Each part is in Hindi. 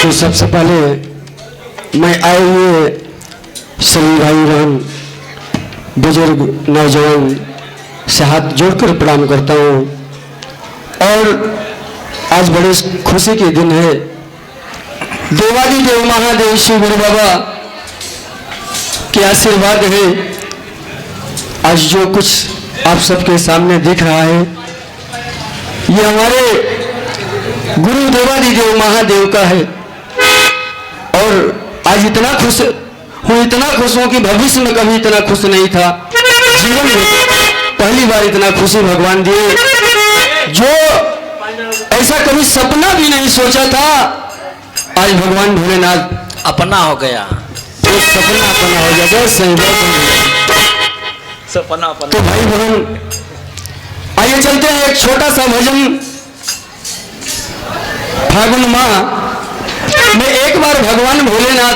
तो सबसे पहले मैं आए हुए सभी भाई बहन बुजुर्ग नौजवान से हाथ जोड़कर प्रणाम करता हूँ। और आज बड़े खुशी के दिन है। देवादिदेव महादेव श्री गुरु बाबा के आशीर्वाद है। आज जो कुछ आप सबके सामने दिख रहा है ये हमारे गुरु देवादिदेव महादेव का है। और आज इतना खुश हूँ कि भविष्य में कभी इतना खुश नहीं था। जीवन में पहली बार इतना खुशी भगवान दिए, जो ऐसा कभी सपना भी नहीं सोचा था। आज भगवान भोलेनाथ अपना हो गया, एक सपना अपना हो गया। सपना अपना। तो भाई बहन आइए चलते हैं एक छोटा सा भजन। फागुन माह में एक बार भगवान भोलेनाथ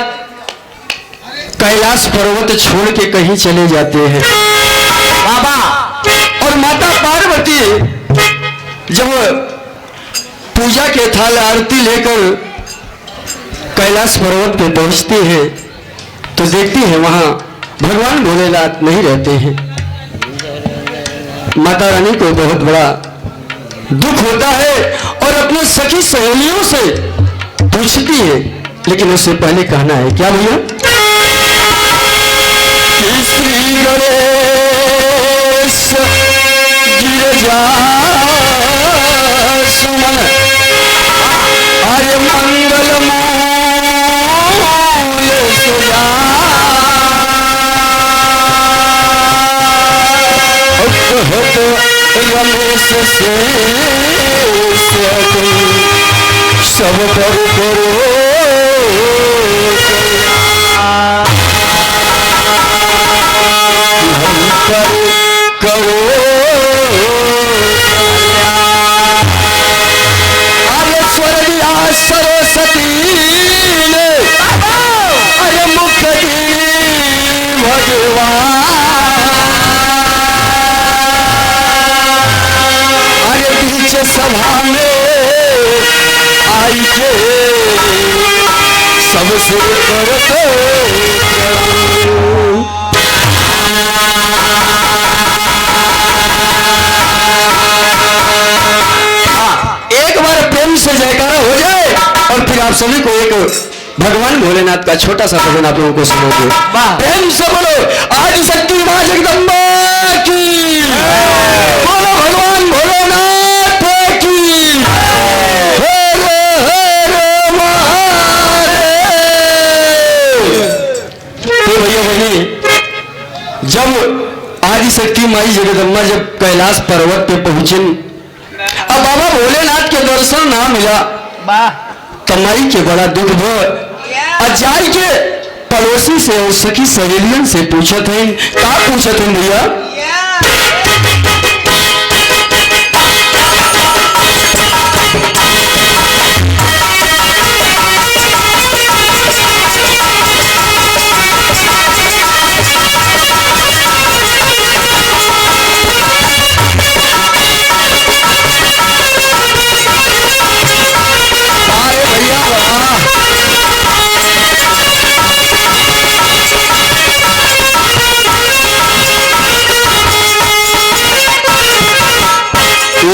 कैलाश पर्वत छोड़ के कहीं चले जाते हैं बाबा। और माता पार्वती जब पूजा के थाल आरती लेकर कैलाश पर्वत पे पहुंचती है तो देखती है वहां भगवान भोलेनाथ नहीं रहते हैं। माता रानी को बहुत बड़ा दुख होता है और अपने सखी सहेलियों से पूछती है, लेकिन उससे पहले कहना है क्या भैया? श्री गणेश गिरजा सुमन आर्य मंगल मूल सुजा रमेश से सब पर करो करो अरे स्वर्गिया सरस्वती ने अरे मुक्ति भगवान अरे बीच सभा में आई के सबसे करते से जयकारा हो जाए और फिर आप सभी को एक भगवान भोलेनाथ का छोटा सा भजन आप लोगों को सुनोगे। प्रेम से बोलो आज शक्ति मां जगदम्बा की, बोलो भगवान भोलेनाथ की। हर हर महादेव। तो भैया बहनी, जब आदि शक्ति माई जगदम्बा जब कैलाश पर्वत पे पहुंची, अब बाबा भोलेनाथ के दर्शन ना मिला तो माई के बड़ा दुख भो। अजाई के पड़ोसी से और सखी सहेलियन से पूछत है, का पूछत है भैया?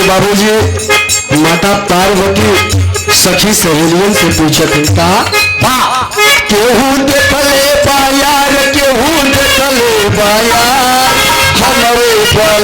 बाबूजी माता पार्वती सखी सहेलियन से पूछत था, केहू देखले बायार केहू देखले बायार हमारे बल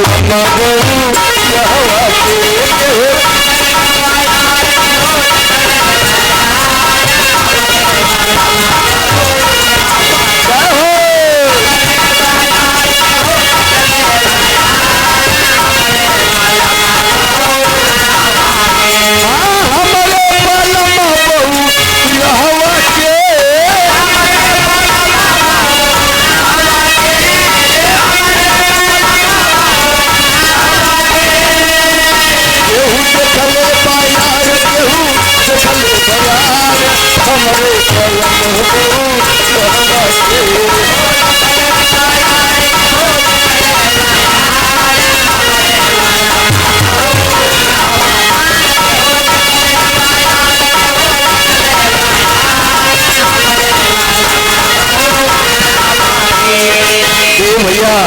भैया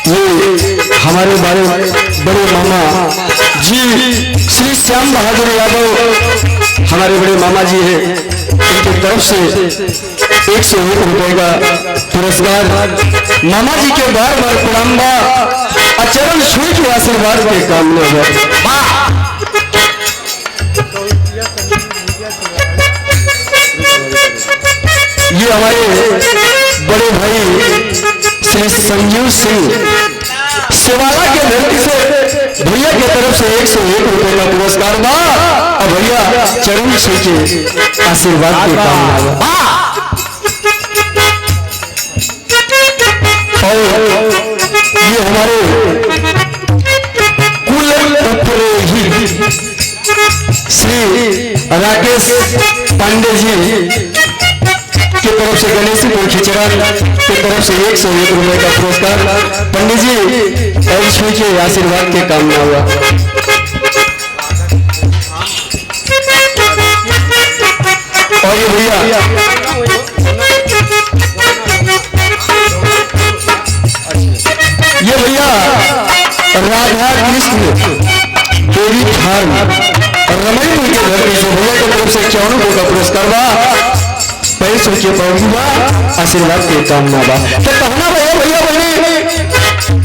ये हमारे बड़े मामा जी श्री श्याम बहादुर यादव हमारे बड़े मामा जी हैं, इनकी तरफ से 101 रुपए का पुरस्कार मामा जी के बार बार प्रणाम बा, अचरण छुई के आशीर्वाद के काम में ये हमारे बड़े भाई श्री संजीव सिंह सेवाला के धरती से भैया की तरफ से 101 रुपए का पुरस्कार बा, और भैया चरण छुई के आशीर्वाद के काम बा। और ये हमारे कुल ही श्री राकेश पांडे जी की तरफ से गणेशपुर खिचड़ा की तरफ से 101 रुपए का पुरस्कार पंडित जी और छुई के आशीर्वाद के काम में हुआ। और ये भैया राधा कृष्ण देवी फार्म रमणपुर के धरती से भैया की तरफ से 54 रुपए का पुरस्कार बा, 25 रुपये पहुंची बा, आशीर्वाद के कामना बा। तो कहना भैया भैया बहनी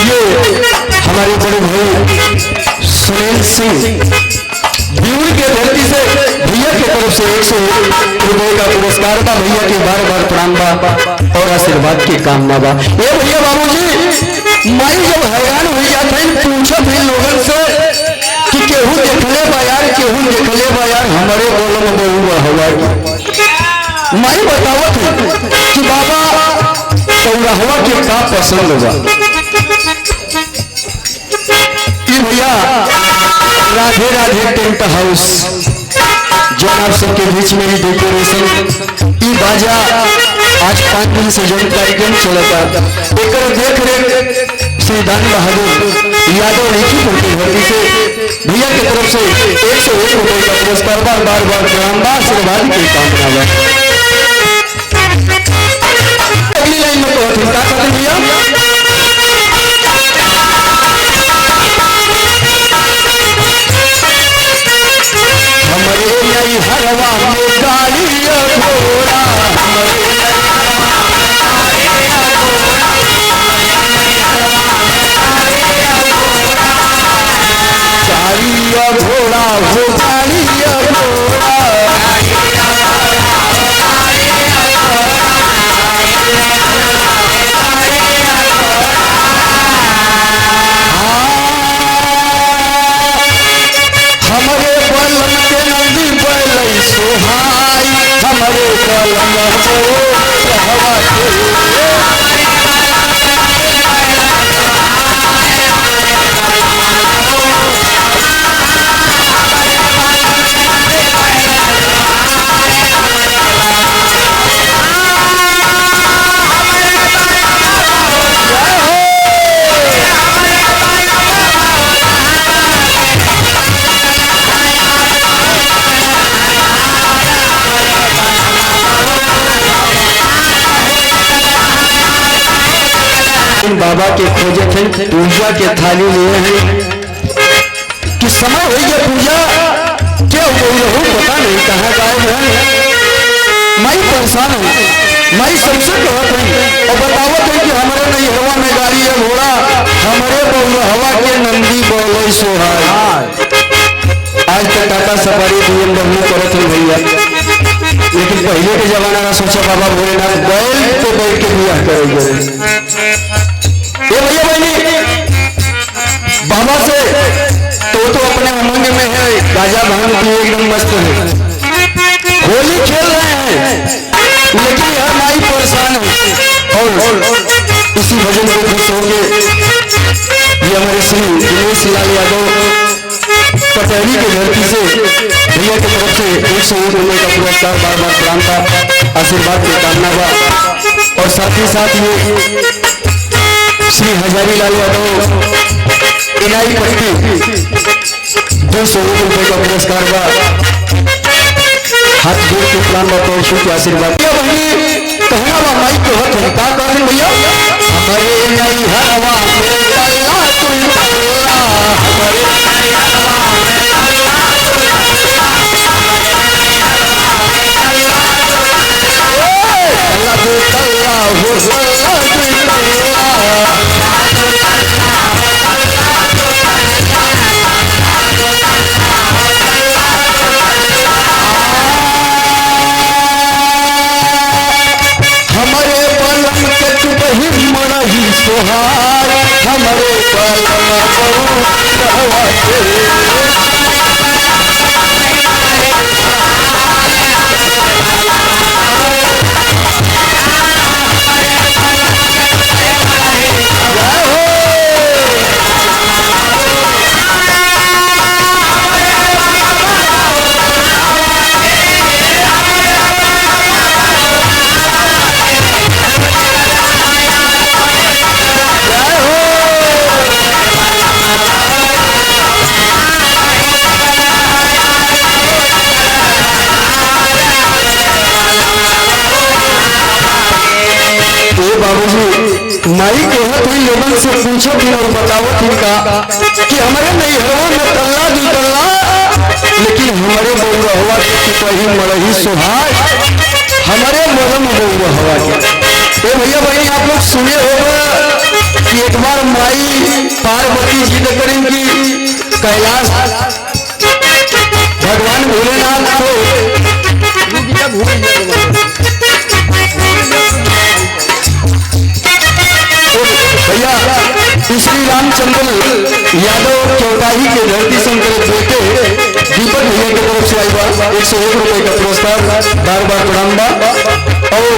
ये हमारे बड़े भाई सुनील सिंह ब्यूर के धरती से भैया की तरफ से 101 रुपए का पुरस्कार बा, भैया के बार बार प्रणाम बा और आशीर्वाद की कामना बा। ये भैया बाबूजी माई जब हैरान हो जाते हैं पूछत है लोगन से कि केहू देखले बा यार, केहू देखले बा यार हमारे बोलम बहुआ हवा माई बतावत है कि बाबा सौरहवा के का पसंद बा। भैया राधे राधे टेंट हाउस जो आप सबके बीच में ही डेकोरेशन ई बाजा आज 5 दिन से जो कार्यक्रम चलता एक देख रेख श्री दान बहादुर यादव लखीपुर की धरती से भैया की तरफ से 101 रुपए का पुरस्कार बार बार प्रणाम आशीर्वाद की कामना है। अगली लाइन में तो क्या कहते हैं भैया हरवा में गाड़ी घोड़ा गाड़ी घोड़ा हो गाड़ी घोड़ा हमारे बलम के नंदी बैल सोहाई हमारे बलम बाबा के खोजे थे पूजा के थाली लिए हैं कि समय हो गया पूजा क्या हो पता नहीं कहाँ गायब है। माई परेशान है, माई सबसे कहत है और बतावत है कि हमारे नहीं हवा में गाड़ी है घोड़ा हमारे बहु हवा के नंदी बोले सोहाय। आज तक टाटा सफारी BMW करत है भैया, लेकिन पहले के जमाना में सोचा बाबा भोलेनाथ बैल पे बैठ के बियाह करेंगे। ये भैया बहनी बाबा से तो अपने उमंग में है, गाजा भांग भी एकदम मस्त है, होली खेल रहे हैं, लेकिन यह माई परेशान है। और इसी भजन को खुश होंगे ये हमारे श्री दिनेश लाल यादव पटेरी की धरती से भैया की तरफ से 101 रुपए का पुरस्कार बार बार प्रणाम का आशीर्वाद की कामना बा। और साथ ही साथ ये श्री हजारी लाल यादव इनाई पट्टी 201 रुपए का पुरस्कार बा। हाथ जोड़ के प्रणाम बाबा ईश्वर के आशीर्वाद कहना बा माई के हथ है का कहन भैया हमारे नहीं हवा में तल्ला तुल तल्ला हमारे नहीं हवा में तल्ला तुल तल्ला हो तल्ला तुल हमारे पलंग के चुपही मरही सोहार हमारे पलंग बाबूजी माई कहत हुई लोगन से पूछो थी और बतावो थी का कि हमारे नहीं हवा में तल्ला दू तल्ला लेकिन हमारे बउआ हवा के चुपही मरही सोहार हमारे मरम बउआ हवा के ए भैया भाई आप लोग सुने होगा कि एक बार माई पार्वती जी ने करें कि कैलाश भगवान भोलेनाथ को भैया श्री रामचंद्र यादव चौटाही के धरती शंकर बेटे दीपक भैया की तरफ से आई बात 101 रुपए का पुरस्कार बार बार प्रणाम बा और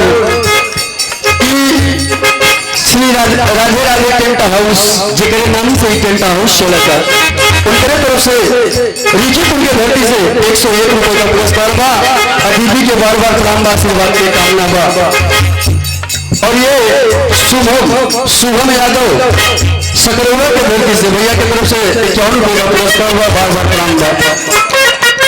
श्री राधे राधे टेंट हाउस जिक्र नाम से टेंट हाउस शोलका उनके तरफ से रिजित उनके धरती से 101 रुपए का पुरस्कार बा अतिथि के बार बार प्रणाम बा आशीर्वाद की कामना बा और ये शुभम यादव सकरौवा के धरती से भैया की तरफ से 51 रुपए का पुरस्कार हुआ बार बार प्रणाम बा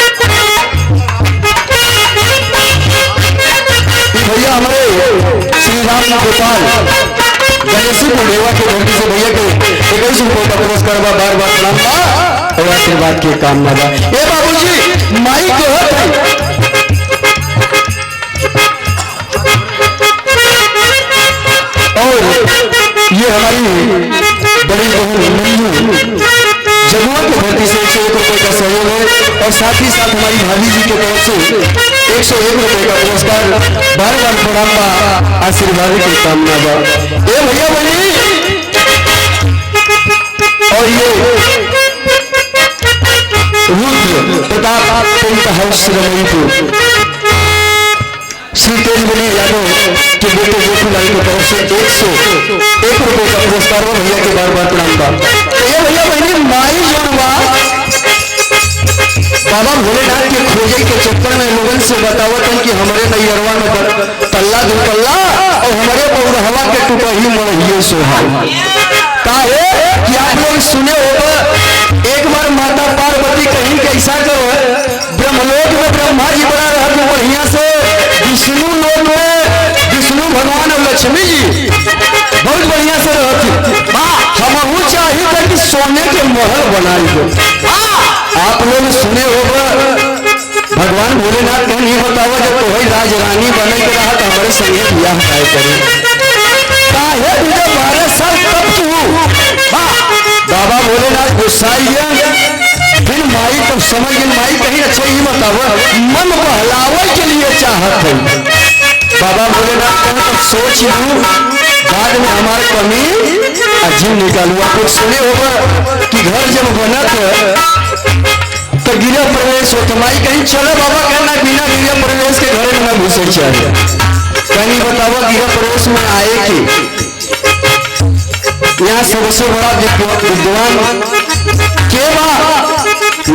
भैया हमारे श्री राम गोपाल गणेशी बुढ़ेवा के धरती से भैया के 21 रुपए का पुरस्कार हुआ बार बार प्रणाम बा और आशीर्वाद की कामना बा ए बाबूजी माई को और ये हमारी बड़ी बहन मंजू जमुआ के धरती से 101 रुपए का सहयोग है और साथ ही साथ हमारी भाभी जी के तरफ से 101 रुपए का पुरस्कार बार बार प्रणाम बा आशीर्वाद की कामना बा ए भैया बनी और ये रुद्र प्रताप टेंट हाउस रमणीपुर श्री तेजबली यादव के बेटे गोपीलाल की तरफ से 101 रुपए का पुरस्कार हुआ भैया के बार बार प्रणाम बा ये भैया बहनी माई जोड़वा बाबा भोलेनाथ के खोजे के चक्कर में लोगन से बतावत है कि हमारे नैयरवा में तल्ला दू तल्ला और हमारे पौरहवा के टुपही मरहिए सोहार का है कि आप लोग सुने होगा एक बार माता पार्वती कहीं कैसा करो ब्रह्मलोक में ब्रह्मा जी बड़ा रहा बढ़िया से विष्णु लोक में विष्णु भगवान और लक्ष्मी जी बहुत बढ़िया से रहती हम चाहिए कि सोने के महल बनाई दो आप लोग सुने होगा भगवान भोलेनाथ ने नहीं बतावा जब तो वही राजरानी बने के रहा तो हमारे संगे ब्याह तय करे तुझे 12 साल तब तू बाबा भोलेनाथ गुस्साइए फिर माई तब समझ गई माई कहीं अच्छा ही बतावा मन बहलावे के लिए चाहत है बाबा भोलेनाथ कहें तब सोच लूं बाद में हमारे कमी अजीब निकालू आप लोग सुने होगा कि घर जब बनत तो गिरा प्रवेश हो तो माई कहीं चलो बाबा कहना बिना गिरा प्रवेश के घर में न घुसे चाहिए कहीं बतावा गिरा प्रवेश में आए कि यहाँ सबसे बड़ा विद्वान के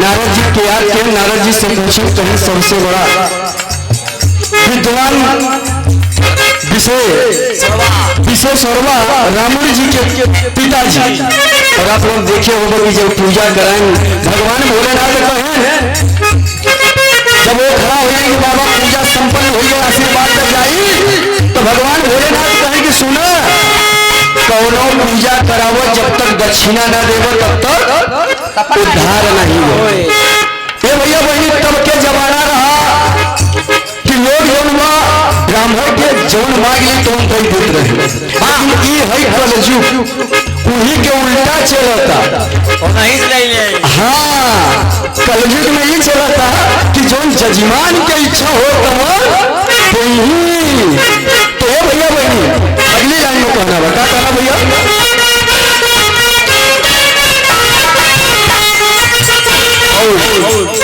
नारद जी के याद के नारद जी से पूछो कहीं सबसे बड़ा विद्वान विषय सर्वा रामुड़ जी के पिताजी और आप लोग देखे होगा कि जब पूजा कराएं भगवान भोलेनाथ कहें जब वो खड़ा हो जाए कि बाबा पूजा संपन्न हुई है, आशीर्वाद तक जाई, तो भगवान भोलेनाथ कहे कि सुना, कौनो पूजा करावो जब तक दक्षिणा न देवो तब तक उद्धार नहीं हो। ये भैया वही तब के जमाना रहा कि लोग जौन ब्राह्मण के जौन मांग ली तो कोई देते रहे। ये है कलयुग, उन्हीं के उल्टा चलता। और नहीं ले हाँ, कलयुग में ये चलता कि जौन जजमान की इच्छा हो तो वही। तो ये भैया वही अगली लाइन में कहना बता कहना भैया,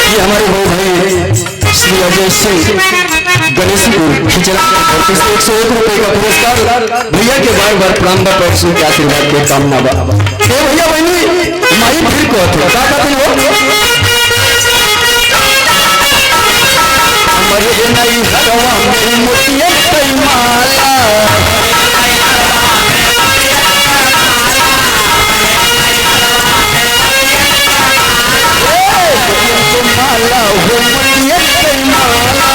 ये हमारे भाई भाई श्री अजय सिंह गणेशपुर खिचड़ा 101 रुपए का पुरस्कार भैया के बार बार प्रणाम बा, पैसों के आशीर्वाद के कामना बा। ए भैया बहनी माई फिर कहते का कहते हो हमारे नहीं हवा मेरी मोतिया कई माला, माला वो मोतिया कई माला,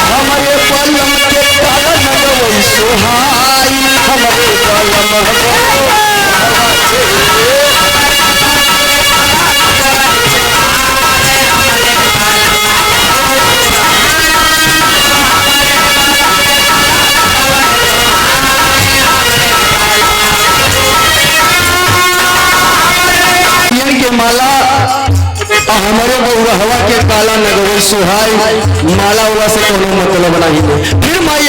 हमारे पलम के काला नगवई सुहाई, हमारे पलम के माला हमारे बउरहवा के काला नगवई सुहाई, माला वाला से कोनो मतलब नहीं। फिर माई